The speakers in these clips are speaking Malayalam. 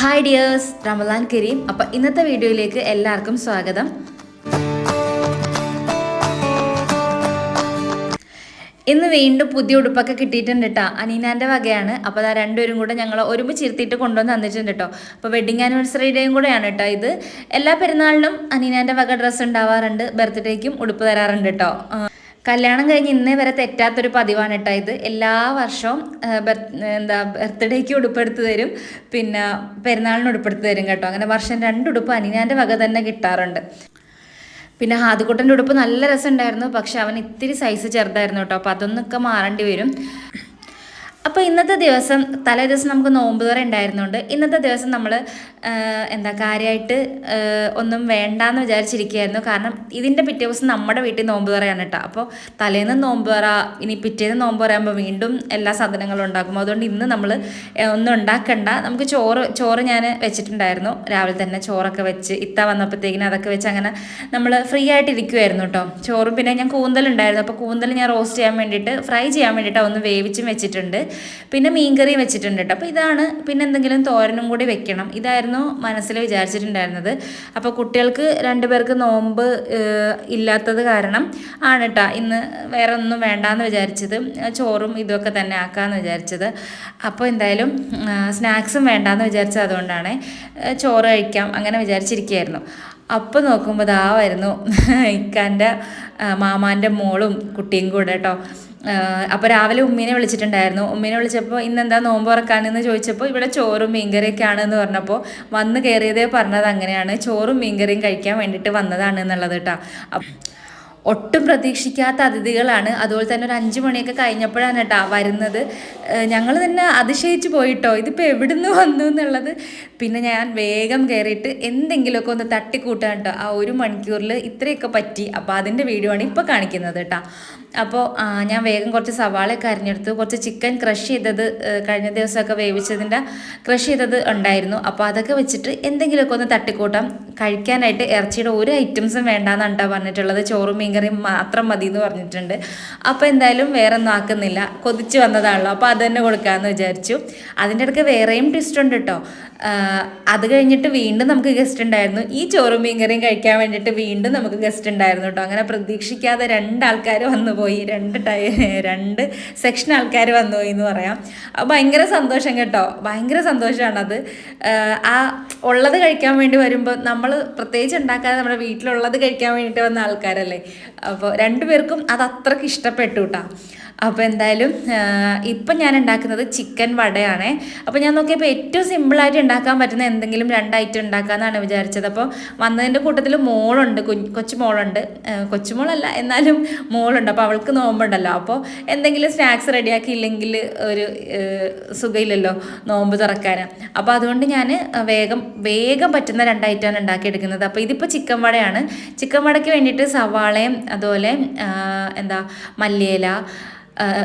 ഹായ് ഡിയേഴ്സ്, റമലാൻ കരീം. അപ്പോൾ ഇന്നത്തെ വീഡിയോയിലേക്ക് എല്ലാവർക്കും സ്വാഗതം. ഇന്ന് വീണ്ടും പുതിയ ഉടുപ്പൊക്കെ കിട്ടിയിട്ടുണ്ട് കേട്ടോ. അനീനാൻ്റെ വകയാണ്. അപ്പോൾ അതാ രണ്ടുപേരും കൂടെ ഞങ്ങൾ ഒരുമിച്ച് ഇരുത്തിയിട്ട് കൊണ്ടുവന്ന് തന്നിട്ടുണ്ട് കേട്ടോ. അപ്പോൾ വെഡിങ് ആനിവേഴ്സറിയുടെയും കൂടെയാണ് കേട്ടോ ഇത്. എല്ലാ പെരുന്നാളിനും അനീനാൻ്റെ വക ഡ്രസ്സ് ഉണ്ടാവാറുണ്ട്, ബർത്ത്ഡേക്കും ഉടുപ്പ് തരാറുണ്ട് കേട്ടോ. കല്യാണം കഴിഞ്ഞ് ഇന്നേ വരെ തെറ്റാത്തൊരു പതിവാണ് കേട്ടോ ഇത്. എല്ലാ വർഷവും ബർത്ത്ഡേക്ക് ഉടുപ്പെടുത്ത് തരും, പിന്നെ പെരുന്നാളിന് ഉടുപ്പെടുത്ത് തരും കേട്ടോ. അങ്ങനെ വർഷം 2 ഉടുപ്പ് അനീനാൻ്റെ വക തന്നെ കിട്ടാറുണ്ട്. പിന്നെ ഹാദിക്കുട്ടൻ്റെ ഉടുപ്പ് നല്ല രസമുണ്ടായിരുന്നു, പക്ഷെ അവൻ ഇത്തിരി സൈസ് ചെറുതായിരുന്നു കേട്ടോ. അപ്പോൾ അതൊന്നൊക്കെ മാറേണ്ടി വരും. അപ്പോൾ ഇന്നത്തെ ദിവസം തലേ ദിവസം നമുക്ക് നോമ്പ് തുറ ഉണ്ടായിരുന്നുണ്ട്. ഇന്നത്തെ ദിവസം നമ്മൾ കാര്യമായിട്ട് ഒന്നും വേണ്ടാന്ന് വിചാരിച്ചിരിക്കുകയായിരുന്നു. കാരണം ഇതിൻ്റെ പിറ്റേ ദിവസം നമ്മുടെ വീട്ടിൽ നോമ്പ് തുറയാണ് കേട്ടോ. അപ്പോൾ തലേന്ന് നോമ്പ് തുറ, ഇനി പിറ്റേന്ന് നോമ്പ് തുറയാകുമ്പോൾ വീണ്ടും എല്ലാ സാധനങ്ങളും ഉണ്ടാക്കും. അതുകൊണ്ട് ഇന്ന് നമ്മൾ ഒന്നും ഉണ്ടാക്കണ്ട. നമുക്ക് ചോറ് ഞാൻ വെച്ചിട്ടുണ്ടായിരുന്നു. രാവിലെ തന്നെ ചോറൊക്കെ വെച്ച് ഇത്ത വന്നപ്പോഴത്തേക്കിനും അതൊക്കെ വെച്ച് അങ്ങനെ നമ്മൾ ഫ്രീ ആയിട്ട് ഇരിക്കുമായിരുന്നു കേട്ടോ. ചോറും പിന്നെ ഞാൻ കൂന്തലുണ്ടായിരുന്നു. അപ്പോൾ കൂന്തൽ ഞാൻ റോസ്റ്റ് ചെയ്യാൻ വേണ്ടിയിട്ട്, ഫ്രൈ ചെയ്യാൻ വേണ്ടിയിട്ട് ഒന്ന് വേവിച്ചും വെച്ചിട്ടുണ്ട്. പിന്നെ മീൻകറിയും വെച്ചിട്ടുണ്ട് കേട്ടോ. അപ്പോൾ ഇതാണ്. പിന്നെ എന്തെങ്കിലും തോരനും കൂടി വെക്കണം, ഇതായിരുന്നു മനസ്സിൽ വിചാരിച്ചിട്ടുണ്ടായിരുന്നത്. അപ്പോൾ കുട്ടികൾക്ക് 2 പേർക്ക് നോമ്പ് ഇല്ലാത്തത് കാരണം ആണ് കേട്ടോ ഇന്ന് വേറെ ഒന്നും വേണ്ടാന്ന് വിചാരിച്ചത്. ചോറും ഇതൊക്കെ തന്നെ ആക്കാമെന്ന് വിചാരിച്ചത്. അപ്പോൾ എന്തായാലും സ്നാക്സും വേണ്ടാന്ന് വിചാരിച്ചത് അതുകൊണ്ടാണ്. ചോറ് കഴിക്കാം അങ്ങനെ വിചാരിച്ചിരിക്കുകയായിരുന്നു. അപ്പോൾ നോക്കുമ്പോൾ ഇതാവായിരുന്നു ഇക്കാൻ്റെ മാമാൻ്റെ മോളും കുട്ടിയും കൂടെ കേട്ടോ. അപ്പോൾ രാവിലെ ഉമ്മീനെ വിളിച്ചിട്ടുണ്ടായിരുന്നു. ഉമ്മീനെ വിളിച്ചപ്പോൾ ഇന്നെന്താ നോമ്പ് തുറക്കാനെന്ന് ചോദിച്ചപ്പോൾ ഇവിടെ ചോറും മീൻകറിയൊക്കെ ആണെന്ന് പറഞ്ഞപ്പോൾ വന്ന് കയറിയതേ പറഞ്ഞത് അങ്ങനെയാണ്, ചോറും മീൻകറിയും കഴിക്കാൻ വേണ്ടിയിട്ട് വന്നതാണ് എന്നുള്ളത് കേട്ടോ. ഒട്ടും പ്രതീക്ഷിക്കാത്ത അതിഥികളാണ്. അതുപോലെ തന്നെ ഒരു 5 മണിയൊക്കെ കഴിഞ്ഞപ്പോഴാണ് കേട്ടോ വരുന്നത്. ഞങ്ങൾ തന്നെ അതിശയിച്ച് പോയിട്ടോ, ഇതിപ്പോൾ എവിടുന്ന് വന്നു എന്നുള്ളത്. പിന്നെ ഞാൻ വേഗം കയറിയിട്ട് എന്തെങ്കിലുമൊക്കെ ഒന്ന് തട്ടിക്കൂട്ടാൻ കേട്ടോ. ആ 1 മണിക്കൂറിൽ ഇത്രയൊക്കെ പറ്റി. അപ്പോൾ അതിൻ്റെ വീഡിയോ ആണ് ഇപ്പോൾ കാണിക്കുന്നത് കേട്ടോ. അപ്പോൾ ഞാൻ വേഗം കുറച്ച് സവാളയൊക്കെ അരിഞ്ഞെടുത്തു. കുറച്ച് ചിക്കൻ ക്രഷ് ചെയ്തത് കഴിഞ്ഞ ദിവസമൊക്കെ വേവിച്ചതിൻ്റെ ക്രഷ് ചെയ്തത് ഉണ്ടായിരുന്നു. അപ്പോൾ അതൊക്കെ വെച്ചിട്ട് എന്തെങ്കിലുമൊക്കെ ഒന്ന് തട്ടിക്കൂട്ടാം. കഴിക്കാനായിട്ട് ഇറച്ചിയുടെ ഒരു ഐറ്റംസും വേണ്ടാന്നാണ് കേട്ടോ പറഞ്ഞിട്ടുള്ളത്. ചോറും മീൻകറിയും മാത്രം മതി എന്ന് പറഞ്ഞിട്ടുണ്ട്. അപ്പോൾ എന്തായാലും വേറെ ഒന്നും ആക്കുന്നില്ല, കൊതിച്ച് വന്നതാണല്ലോ, അപ്പോൾ അത് തന്നെ കൊടുക്കാമെന്ന് വിചാരിച്ചു. അതിൻ്റെ ഇടയ്ക്ക് വേറെയും ട്വിസ്റ്റ് ഉണ്ട് കേട്ടോ. അത് കഴിഞ്ഞിട്ട് വീണ്ടും നമുക്ക് ഗസ്റ്റ് ഉണ്ടായിരുന്നു. ഈ ചോറും മീൻകറിയും കഴിക്കാൻ വേണ്ടിയിട്ട് വീണ്ടും നമുക്ക് ഗസ്റ്റ് ഉണ്ടായിരുന്നു കേട്ടോ. അങ്ങനെ പ്രതീക്ഷിക്കാതെ 2 ആൾക്കാർ വന്നു പോയി, 2 സെക്ഷൻ ആൾക്കാർ വന്നു പോയി എന്ന് പറയാം. ഭയങ്കര സന്തോഷം കേട്ടോ, ഭയങ്കര സന്തോഷമാണത്. ആ ഉള്ളത് കഴിക്കാൻ വേണ്ടി വരുമ്പോൾ നമ്മൾ പ്രത്യേകിച്ച് ഉണ്ടാക്കാതെ നമ്മുടെ വീട്ടിലുള്ളത് കഴിക്കാൻ വേണ്ടിയിട്ട് വന്ന ആൾക്കാരല്ലേ. അപ്പോൾ 2 പേർക്കും അത് അത്രയ്ക്ക് ഇഷ്ടപ്പെട്ടു കേട്ടോ. അപ്പോൾ എന്തായാലും ഇപ്പം ഞാൻ ഉണ്ടാക്കുന്നത് ചിക്കൻ വടയാണ്. അപ്പോൾ ഞാൻ നോക്കിയപ്പോൾ ഏറ്റവും സിമ്പിളായിട്ട് ഉണ്ടാക്കാൻ പറ്റുന്ന എന്തെങ്കിലും 2 ഐറ്റം ഉണ്ടാക്കാമെന്നാണ് വിചാരിച്ചത്. അപ്പോൾ വന്നതിൻ്റെ കൂട്ടത്തിൽ മോളുണ്ട്, കൊച്ചു മോളുണ്ട്, കൊച്ചുമോളല്ല എന്നാലും മോളുണ്ട്. അപ്പോൾ അവൾക്ക് നോമ്പുണ്ടല്ലോ. അപ്പോൾ എന്തെങ്കിലും സ്നാക്സ് റെഡിയാക്കിയില്ലെങ്കിൽ ഒരു സുഖമില്ലല്ലോ നോമ്പ് തുറക്കാൻ. അപ്പോൾ അതുകൊണ്ട് ഞാൻ വേഗം പറ്റുന്ന 2 ഐറ്റമാണ് ഉണ്ടാക്കിയെടുക്കുന്നത്. അപ്പോൾ ഇതിപ്പോൾ ചിക്കൻ വടയാണ്. ചിക്കൻ വടയ്ക്ക് വേണ്ടിയിട്ട് സവാളയും അതുപോലെ മല്ലിയില,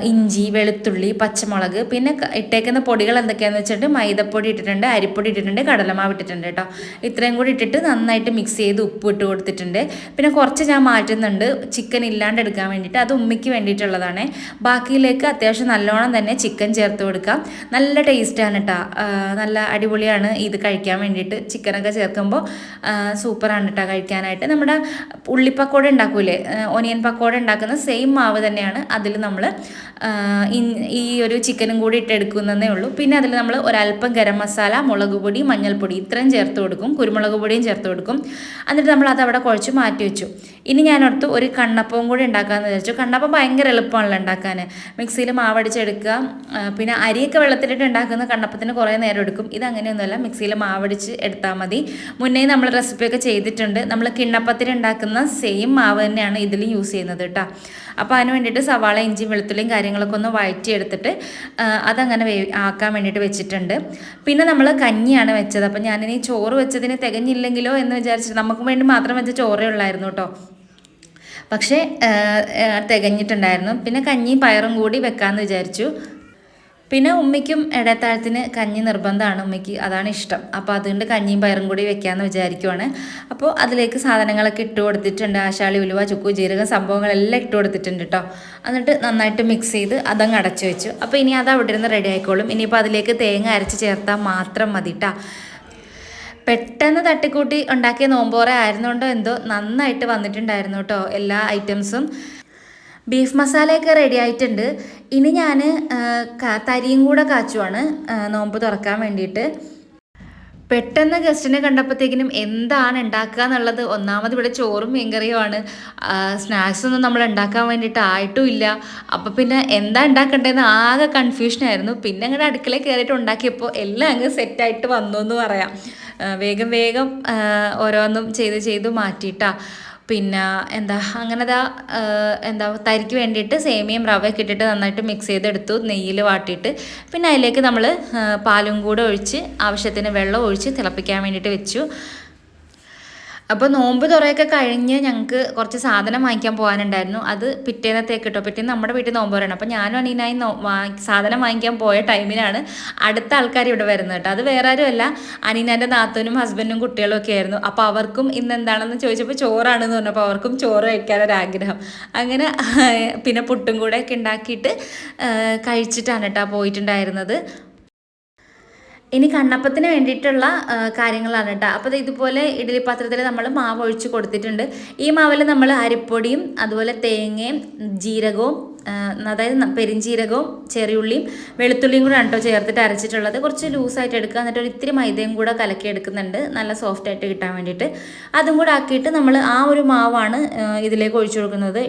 ഇഞ്ചി, വെളുത്തുള്ളി, പച്ചമുളക്, പിന്നെ ഇട്ടേക്കുന്ന പൊടികൾ എന്തൊക്കെയാണെന്ന് വെച്ചിട്ട് മൈദപ്പൊടി ഇട്ടിട്ടുണ്ട്, അരിപ്പൊടി ഇട്ടിട്ടുണ്ട്, കടലമാവ് ഇട്ടിട്ടുണ്ട് കേട്ടോ. ഇത്രയും കൂടി ഇട്ടിട്ട് നന്നായിട്ട് മിക്സ് ചെയ്ത് ഉപ്പ് ഇട്ട് കൊടുത്തിട്ടുണ്ട്. പിന്നെ കുറച്ച് ഞാൻ മാറ്റുന്നുണ്ട് ചിക്കൻ ഇല്ലാണ്ട് എടുക്കാൻ വേണ്ടിയിട്ട്, അത് ഉമ്മിക്ക് വേണ്ടിയിട്ടുള്ളതാണ്. ബാക്കിയിലേക്ക് അത്യാവശ്യം നല്ലോണം തന്നെ ചിക്കൻ ചേർത്ത് കൊടുക്കാം. നല്ല ടേസ്റ്റാണ് കേട്ടോ, നല്ല അടിപൊളിയാണ് ഇത് കഴിക്കാൻ വേണ്ടിയിട്ട്. ചിക്കനൊക്കെ ചേർക്കുമ്പോൾ സൂപ്പറാണ് കേട്ടോ കഴിക്കാനായിട്ട്. നമ്മുടെ ഉള്ളിപ്പക്കോട ഉണ്ടാക്കൂലേ, ഒനിയൻ പക്കോട ഉണ്ടാക്കുന്ന സെയിം മാവ് തന്നെയാണ്. അതിൽ നമ്മൾ ഈ ഒരു ചിക്കനും കൂടി ഇട്ടെടുക്കുന്നതേ ഉള്ളൂ. പിന്നെ അതിൽ നമ്മൾ ഒരല്പം ഗരം മസാല, മുളക് പൊടി, മഞ്ഞൾപ്പൊടി ഇത്രയും ചേർത്ത് കൊടുക്കും, കുരുമുളക് പൊടിയും ചേർത്ത് കൊടുക്കും. എന്നിട്ട് നമ്മൾ അതവിടെ കുഴച്ച് മാറ്റി വെച്ചു. ഇനി ഞാനോർത്ത് ഒരു കണ്ണപ്പവും കൂടി ഉണ്ടാക്കാമെന്ന് വിചാരിച്ചു. കണ്ണപ്പം ഭയങ്കര എളുപ്പമാണല്ലോ ഉണ്ടാക്കാൻ. മിക്സിയിൽ മാവടിച്ചെടുക്കുക. പിന്നെ അരിയൊക്കെ വെള്ളത്തിലിട്ട് ഉണ്ടാക്കുന്ന കണ്ണപ്പത്തിന് കുറേ നേരം എടുക്കും. ഇതങ്ങനെയൊന്നുമല്ല, മിക്സിയിൽ മാവടിച്ച് എടുത്താൽ മതി. മുന്നേ നമ്മൾ റെസിപ്പിയൊക്കെ ചെയ്തിട്ടുണ്ട്. നമ്മൾ കിണ്ണപ്പത്തിന് ഉണ്ടാക്കുന്ന സെയിം മാവ് തന്നെയാണ് ഇതിലും യൂസ് ചെയ്യുന്നത് കേട്ടോ. അപ്പോൾ അതിന് വേണ്ടിയിട്ട് സവാള, ഇഞ്ചി, വെളുത്തുള്ളിയും കാര്യങ്ങളൊക്കെ ഒന്ന് വഴറ്റിയെടുത്തിട്ട് അതങ്ങനെ ആക്കാൻ വേണ്ടിയിട്ട് വെച്ചിട്ടുണ്ട്. പിന്നെ നമ്മൾ കഞ്ഞിയാണ് വെച്ചത്. അപ്പോൾ ഞാനിനി ചോറ് വെച്ചതിന് തികഞ്ഞില്ലെങ്കിലോ എന്ന് വിചാരിച്ചിട്ട് നമുക്ക് വേണ്ടി മാത്രം വെച്ച ചോറേ ഉള്ളായിരുന്നു കേട്ടോ. പക്ഷേ തികഞ്ഞിട്ടുണ്ടായിരുന്നു. പിന്നെ കഞ്ഞിയും പയറും കൂടി വെക്കാമെന്ന് വിചാരിച്ചു. പിന്നെ ഉമ്മയ്ക്കും ഇടത്താഴത്തിന് കഞ്ഞി നിർബന്ധമാണ്, ഉമ്മയ്ക്ക് അതാണ് ഇഷ്ടം. അപ്പോൾ അതുകൊണ്ട് കഞ്ഞിയും പയറും കൂടി വെക്കാമെന്ന് വിചാരിക്കുവാണ്. അപ്പോൾ അതിലേക്ക് സാധനങ്ങളൊക്കെ ഇട്ട് കൊടുത്തിട്ടുണ്ട്. ആശാളി, ഉലുവ, ചുക്ക്, ജീരകം സംഭവങ്ങളെല്ലാം ഇട്ട് കൊടുത്തിട്ടുണ്ട് കേട്ടോ. എന്നിട്ട് നന്നായിട്ട് മിക്സ് ചെയ്ത് അതങ്ങ് അടച്ചു വെച്ചു. അപ്പോൾ ഇനി അത് അവിടെ ഇരുന്ന് റെഡി ആയിക്കോളും. ഇനിയിപ്പോൾ അതിലേക്ക് തേങ്ങ അരച്ച് ചേർത്താൽ മാത്രം മതി കേട്ടോ. പെട്ടെന്ന് തട്ടിക്കൂട്ടി ഉണ്ടാക്കിയ നോമ്പോറ ആയിരുന്നുകൊണ്ടോ എന്തോ നന്നായിട്ട് വന്നിട്ടുണ്ടായിരുന്നു കേട്ടോ എല്ലാ ഐറ്റംസും. ബീഫ് മസാലയൊക്കെ റെഡി ആയിട്ടുണ്ട്. ഇനി ഞാൻ തരിയും കൂടെ കാച്ചുവാണ് നോമ്പ് തുറക്കാൻ വേണ്ടിയിട്ട്. പെട്ടെന്ന് ഗസ്റ്റിനെ കണ്ടപ്പോഴത്തേക്കിനും എന്താണ് ഉണ്ടാക്കുക എന്നുള്ളത്, ഒന്നാമത് ഇവിടെ ചോറും മീൻകറിയുമാണ്. സ്നാക്സ് ഒന്നും നമ്മൾ ഉണ്ടാക്കാൻ വേണ്ടിയിട്ട് ആയിട്ടും ഇല്ല. അപ്പോൾ പിന്നെ എന്താ ഉണ്ടാക്കേണ്ടതെന്ന് ആകെ കൺഫ്യൂഷനായിരുന്നു. പിന്നെ അങ്ങനെ അടുക്കളയിൽ കയറിയിട്ട് ഉണ്ടാക്കിയപ്പോൾ എല്ലാം അങ്ങ് സെറ്റായിട്ട് വന്നു എന്ന് പറയാം. വേഗം വേഗം ഓരോന്നും ചെയ്ത് മാറ്റിയിട്ടാ. പിന്നെ എന്താ തരിക്ക് വേണ്ടിയിട്ട് സേമിയയും റവയൊക്കെ ഇട്ടിട്ട് നന്നായിട്ട് മിക്സ് ചെയ്തെടുത്തു, നെയ്യിൽ വാട്ടിയിട്ട്. പിന്നെ അതിലേക്ക് നമ്മൾ പാലും കൂടെ ഒഴിച്ച് ആവശ്യത്തിന് വെള്ളം ഒഴിച്ച് തിളപ്പിക്കാൻ വേണ്ടിയിട്ട് വെച്ചു. അപ്പോൾ നോമ്പ് തുറയൊക്കെ കഴിഞ്ഞ് ഞങ്ങൾക്ക് കുറച്ച് സാധനം വാങ്ങിക്കാൻ പോകാനുണ്ടായിരുന്നു. അത് പിറ്റേന്നത്തേക്ക് കേട്ടോ. പിറ്റേന്ന് നമ്മുടെ വീട്ടിൽ നോമ്പ് തുറയാണ്. അപ്പോൾ ഞാനും അനീനായി സാധനം വാങ്ങിക്കാൻ പോയ ടൈമിലാണ് അടുത്ത ആൾക്കാർ ഇവിടെ വരുന്നത് കേട്ടോ. അത് വേറെ ആരുമല്ല, അനീനാൻ്റെ നാത്തൂനും ഹസ്ബൻഡും കുട്ടികളും ഒക്കെ ആയിരുന്നു. അപ്പോൾ അവർക്കും ഇന്ന് എന്താണെന്ന് ചോദിച്ചപ്പോൾ ചോറാണെന്ന് പറഞ്ഞപ്പോൾ അവർക്കും ചോറ് കഴിക്കാനൊരാഗ്രഹം. അങ്ങനെ പിന്നെ പുട്ടും കൂടെ ഒക്കെ ഉണ്ടാക്കിയിട്ട് കഴിച്ചിട്ടാണ് കേട്ടോ പോയിട്ടുണ്ടായിരുന്നത്. ഇനി കണ്ണപ്പത്തിന് വേണ്ടിയിട്ടുള്ള കാര്യങ്ങളാണ് കേട്ടോ. അപ്പോൾ ഇതുപോലെ ഇഡ്ഡലി പാത്രത്തിൽ നമ്മൾ മാവ് ഒഴിച്ച് കൊടുത്തിട്ടുണ്ട്. ഈ മാവിൽ നമ്മൾ അരിപ്പൊടിയും അതുപോലെ തേങ്ങയും ജീരകവും, അതായത് പെരിഞ്ചീരകവും ചെറിയുള്ളിയും വെളുത്തുള്ളിയും കൂടെ കേട്ടോ ചേർത്തിട്ട് അരച്ചിട്ടുള്ളത്. കുറച്ച് ലൂസായിട്ട് എടുക്കുക, എന്നിട്ട് ഒരു ഇത്തിരി മൈദയും കൂടെ കലക്കി എടുക്കുന്നുണ്ട് നല്ല സോഫ്റ്റ് ആയിട്ട് കിട്ടാൻ വേണ്ടിയിട്ട്. അതും കൂടെ ആക്കിയിട്ട് നമ്മൾ ആ ഒരു മാവാണ് ഇതിലേക്ക് ഒഴിച്ചു കൊടുക്കുന്നത്,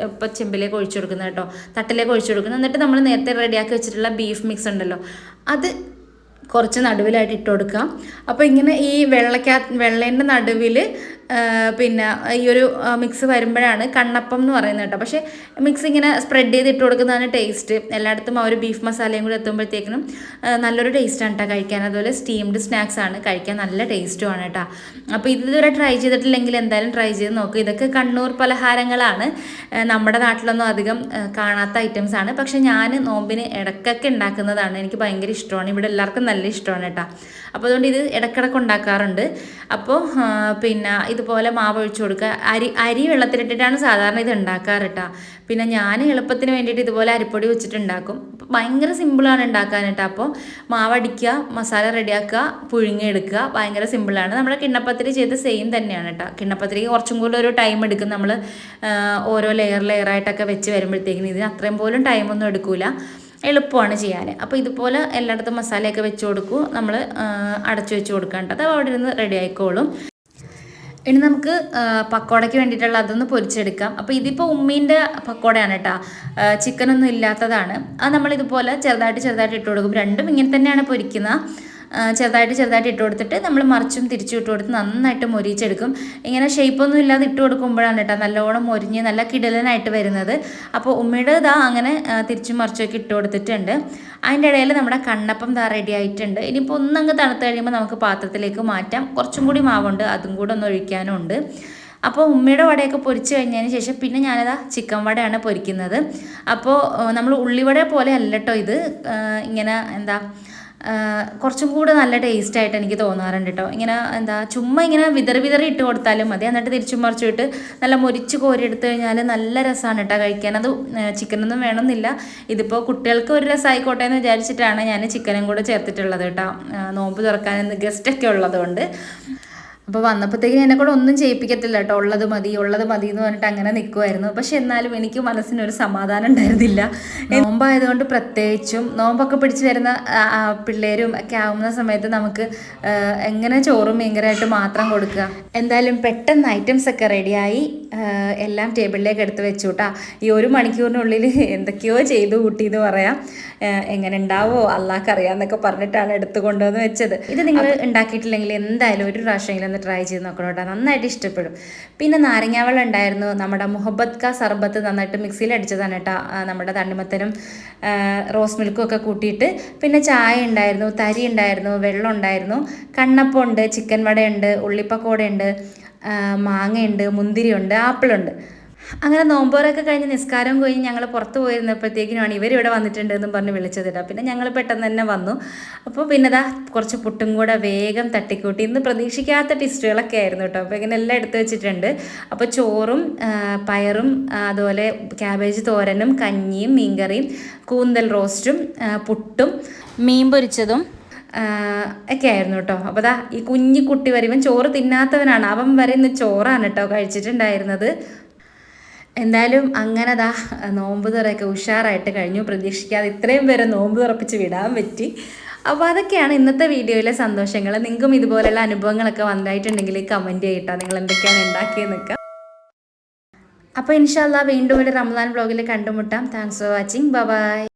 ഇപ്പം ചെമ്പിലേക്ക് ഒഴിച്ചു കൊടുക്കുന്നത് കേട്ടോ, തട്ടിലേക്ക് ഒഴിച്ചു കൊടുക്കുന്നത്. എന്നിട്ട് നമ്മൾ നേരത്തെ റെഡിയാക്കി വെച്ചിട്ടുള്ള ബീഫ് മിക്സ് ഉണ്ടല്ലോ, അത് കുറച്ച് നടുവിലായിട്ട് ഇട്ട് കൊടുക്കാം. അപ്പോൾ ഇങ്ങനെ ഈ വെള്ളേൻ്റെ നടുവിൽ പിന്നെ ഈ ഒരു മിക്സ് വരുമ്പോഴാണ് കണ്ണപ്പം എന്ന് പറയുന്നത് കേട്ടോ. പക്ഷേ മിക്സ് ഇങ്ങനെ സ്പ്രെഡ് ചെയ്ത് ഇട്ട് കൊടുക്കുന്നതാണ് ടേസ്റ്റ്. എല്ലായിടത്തും ആ ഒരു ബീഫ് മസാലയും കൂടി എത്തുമ്പോഴത്തേക്കിനും നല്ലൊരു ടേസ്റ്റാണ് കേട്ടോ കഴിക്കാൻ. അതുപോലെ സ്റ്റീംഡ് സ്നാക്സ് ആണ് കഴിക്കാൻ, നല്ല ടേസ്റ്റുമാണ് കേട്ടോ. അപ്പോൾ ഇതുവരെ ട്രൈ ചെയ്തിട്ടില്ലെങ്കിൽ എന്തായാലും ട്രൈ ചെയ്ത് നോക്കുക. ഇതൊക്കെ കണ്ണൂർ പലഹാരങ്ങളാണ്, നമ്മുടെ നാട്ടിലൊന്നും അധികം കാണാത്ത ഐറ്റംസ് ആണ്. പക്ഷേ ഞാൻ നോമ്പിന് ഇടയ്ക്കൊക്കെ ഉണ്ടാക്കുന്നതാണ്, എനിക്ക് ഭയങ്കര ഇഷ്ടമാണ്. ഇവിടെ എല്ലാവർക്കും നല്ല ഇഷ്ടമാണ് കേട്ടോ. അപ്പോൾ അതുകൊണ്ട് ഇത് ഇടയ്ക്കിടയ്ക്ക് ഉണ്ടാക്കാറുണ്ട്. അപ്പോൾ പിന്നെ ഇതുപോലെ മാവ് ഒഴിച്ചു കൊടുക്കുക. അരി വെള്ളത്തിലിട്ടിട്ടാണ് സാധാരണ ഇത് ഉണ്ടാക്കാറ് കേട്ടോ. പിന്നെ ഞാൻ എളുപ്പത്തിന് വേണ്ടിയിട്ട് ഇതുപോലെ അരിപ്പൊടി വെച്ചിട്ടുണ്ടാക്കും. ഭയങ്കര സിമ്പിളാണ് ഉണ്ടാക്കാൻ കേട്ടോ. അപ്പോൾ മാവടിക്കുക, മസാല റെഡിയാക്കുക, പുഴുങ്ങിയെടുക്കുക, ഭയങ്കര സിമ്പിളാണ്. നമ്മുടെ കിണ്ണപ്പത്തിരി ചെയ്ത് സെയിം തന്നെയാണ് കേട്ടോ. കിണ്ണപ്പത്തിരിക്ക് കുറച്ചും കൂടി ഒരു ടൈം എടുക്കും, നമ്മൾ ഓരോ ലെയറായിട്ടൊക്കെ വെച്ച് വരുമ്പോഴത്തേക്കിനും. ഇതിന് അത്രയും പോലും ടൈമൊന്നും എടുക്കില്ല, എളുപ്പമാണ് ചെയ്യാൻ. അപ്പോൾ ഇതുപോലെ എല്ലായിടത്തും മസാലയൊക്കെ വെച്ച് കൊടുക്കും, നമ്മൾ അടച്ചു വെച്ച് കൊടുക്കാണ്ട് അത് അവിടെ ഇരുന്ന് റെഡി ആയിക്കോളും. ഇനി നമുക്ക് പക്കോടയ്ക്ക് വേണ്ടിയിട്ടുള്ള അതൊന്ന് പൊരിച്ചെടുക്കാം. അപ്പോൾ ഇതിപ്പോൾ ഉമ്മീൻ്റെ പക്കോടയാണ് കേട്ടോ, ചിക്കനൊന്നും ഇല്ലാത്തതാണ്. അത് നമ്മളിതുപോലെ ചെറുതായിട്ട് ഇട്ട് കൊടുക്കും. രണ്ടും ഇങ്ങനെ തന്നെയാണ് പൊരിക്കുന്നത്. ചെറുതായിട്ട് ഇട്ട് കൊടുത്തിട്ട് നമ്മൾ മറിച്ചും തിരിച്ചും ഇട്ട് കൊടുത്ത് നന്നായിട്ട് മൊരിച്ചെടുക്കും. ഇങ്ങനെ ഷേപ്പൊന്നും ഇല്ലാതെ ഇട്ട് കൊടുക്കുമ്പോഴാണ് കേട്ടോ നല്ലോണം മൊരിഞ്ഞ് നല്ല കിടലനായിട്ട് വരുന്നത്. അപ്പോൾ ഉമ്മയുടെ അങ്ങനെ തിരിച്ചും മറിച്ചൊക്കെ ഇട്ട് കൊടുത്തിട്ടുണ്ട്. അതിൻ്റെ ഇടയിൽ നമ്മുടെ കണ്ണപ്പം റെഡി ആയിട്ടുണ്ട്. ഇനിയിപ്പോൾ ഒന്നങ്ങ് തണുത്ത് കഴിയുമ്പോൾ നമുക്ക് പാത്രത്തിലേക്ക് മാറ്റാം. കുറച്ചും കൂടി മാവുണ്ട്, അതും കൂടെ ഒന്ന് ഒഴിക്കാനും ഉണ്ട്. അപ്പോൾ ഉമ്മയുടെ വടയൊക്കെ പൊരിച്ച് കഴിഞ്ഞതിന് ശേഷം പിന്നെ ഞാനതാ ചിക്കൻ വടയാണ് പൊരിക്കുന്നത്. അപ്പോൾ നമ്മൾ ഉള്ളിവട പോലെ അല്ല കേട്ടോ ഇത്, ഇങ്ങനെ കുറച്ചും കൂടെ നല്ല ടേസ്റ്റായിട്ട് എനിക്ക് തോന്നാറുണ്ട് കേട്ടോ. ഇങ്ങനെ ചുമ്മാ ഇങ്ങനെ വിതറി ഇട്ട് കൊടുത്താലും മതി. എന്നിട്ട് തിരിച്ചും മറിച്ചിട്ട് നല്ല മൊരിച്ച് കോരി എടുത്തു കഴിഞ്ഞാൽ നല്ല രസമാണ് കേട്ടോ കഴിക്കാൻ. അത് ചിക്കനൊന്നും വേണമെന്നില്ല, ഇതിപ്പോൾ കുട്ടികൾക്ക് ഒരു രസമായിക്കോട്ടെ എന്ന് വിചാരിച്ചിട്ടാണ് ഞാൻ ചിക്കനും കൂടെ ചേർത്തിട്ടുള്ളത് കേട്ടോ. നോമ്പ് തുറക്കാൻ ഗസ്റ്റൊക്കെ ഉള്ളതുകൊണ്ട്. അപ്പോൾ വന്നപ്പോഴത്തേക്കും എന്നെ കൂടെ ഒന്നും ചെയ്യിപ്പിക്കത്തില്ല കേട്ടോ, ഉള്ളത് മതി എന്ന് പറഞ്ഞിട്ട് അങ്ങനെ നിൽക്കുമായിരുന്നു. പക്ഷെ എന്നാലും എനിക്ക് മനസ്സിനൊരു സമാധാനം ഉണ്ടായിരുന്നില്ല. നോമ്പായതുകൊണ്ട് പ്രത്യേകിച്ചും നോമ്പൊക്കെ പിടിച്ച് വരുന്ന പിള്ളേരും ഒക്കെ ആവുന്ന സമയത്ത് നമുക്ക് എങ്ങനെ ചോറും മീൻകറിയായിട്ട് മാത്രം കൊടുക്കുക. എന്തായാലും പെട്ടെന്ന് ഐറ്റംസ് ഒക്കെ റെഡിയായി എല്ലാം ടേബിളിലേക്ക് എടുത്ത് വെച്ചു കേട്ടോ. ഈ 1 മണിക്കൂറിനുള്ളിൽ എന്തൊക്കെയോ ചെയ്തു കൂട്ടിയെന്ന് പറയാം. എങ്ങനെ ഉണ്ടാവോ അള്ളാഹ്ക്കറിയാമെന്നൊക്കെ പറഞ്ഞിട്ടാണ് എടുത്തു കൊണ്ടുവന്ന് വെച്ചത്. ഇത് നിങ്ങൾ ഉണ്ടാക്കിയിട്ടില്ലെങ്കിൽ എന്തായാലും ഒരു പ്രാവശ്യമെങ്കിലും ട്രൈ ചെയ്ത് നോക്കണം കേട്ടോ, നന്നായിട്ട് ഇഷ്ടപ്പെടും. പിന്നെ നാരങ്ങാവെള്ളം ഉണ്ടായിരുന്നു, നമ്മുടെ മുഹബത്ത് കാ സർബത്ത് നന്നായിട്ട് മിക്സിയിൽ അടിച്ചതാണ് കേട്ടോ, നമ്മുടെ തണ്ണിമത്തനും റോസ് മിൽക്കും ഒക്കെ കൂട്ടിയിട്ട്. പിന്നെ ചായ ഉണ്ടായിരുന്നു, തരി ഉണ്ടായിരുന്നു, വെള്ളം ഉണ്ടായിരുന്നു, കണ്ണപ്പം ഉണ്ട്, ചിക്കൻ വടയുണ്ട്, ഉള്ളിപ്പക്കോടയുണ്ട്, മാങ്ങയുണ്ട്, മുന്തിരിയുണ്ട്, ആപ്പിളുണ്ട്. അങ്ങനെ നോമ്പോറൊക്കെ കഴിഞ്ഞ് നിസ്കാരം കഴിഞ്ഞ് ഞങ്ങൾ പുറത്ത് പോയിരുന്നപ്പോഴത്തേക്കിനുമാണ് ഇവരിവിടെ വന്നിട്ടുണ്ട് എന്നും പറഞ്ഞ് വിളിച്ചതിടാം. പിന്നെ ഞങ്ങൾ പെട്ടെന്ന് തന്നെ വന്നു. അപ്പോൾ പിന്നെ കുറച്ച് പുട്ടും കൂടെ വേഗം തട്ടിക്കൂട്ടി. ഇന്ന് പ്രതീക്ഷിക്കാത്ത ടിസ്റ്റുകളൊക്കെ ആയിരുന്നു കേട്ടോ. അപ്പോൾ ഇങ്ങനെ എല്ലാം എടുത്ത് വെച്ചിട്ടുണ്ട്. അപ്പോൾ ചോറും പയറും അതുപോലെ ക്യാബേജ് തോരനും കഞ്ഞിയും മീൻകറിയും കൂന്തൽ റോസ്റ്റും പുട്ടും മീൻ പൊരിച്ചതും ഒക്കെ ആയിരുന്നു കേട്ടോ. അപ്പോൾ ദാ ഈ കുഞ്ഞി കുട്ടി വരുമ്പം ചോറ് തിന്നാത്തവനാണ്, അവൻ വരെ ഇന്ന് ചോറാണ് കേട്ടോ കഴിച്ചിട്ടുണ്ടായിരുന്നത്. എന്തായാലും അങ്ങനെ ദാ നോമ്പ് തുറയൊക്കെ ഉഷാറായിട്ട് കഴിഞ്ഞു. പ്രതീക്ഷിക്കാതെ ഇത്രയും പേരെ നോമ്പ് തുറപ്പിച്ച് വിടാൻ പറ്റി. അപ്പോൾ അതൊക്കെയാണ് ഇന്നത്തെ വീഡിയോയിലെ സന്തോഷങ്ങൾ. നിങ്ങൾക്കും ഇതുപോലെയുള്ള അനുഭവങ്ങളൊക്കെ വന്നിട്ടുണ്ടെങ്കിൽ കമൻറ്റ് ചെയ്യട്ടോ, നിങ്ങൾ എന്തൊക്കെയാണ് ഉണ്ടാക്കിയെന്നൊക്കെ. അപ്പോൾ ഇൻഷാ അല്ലാ വീണ്ടും ഒരു റമദാൻ വ്ളോഗിൽ കണ്ടുമുട്ടാം. Thanks for watching. ബൈ.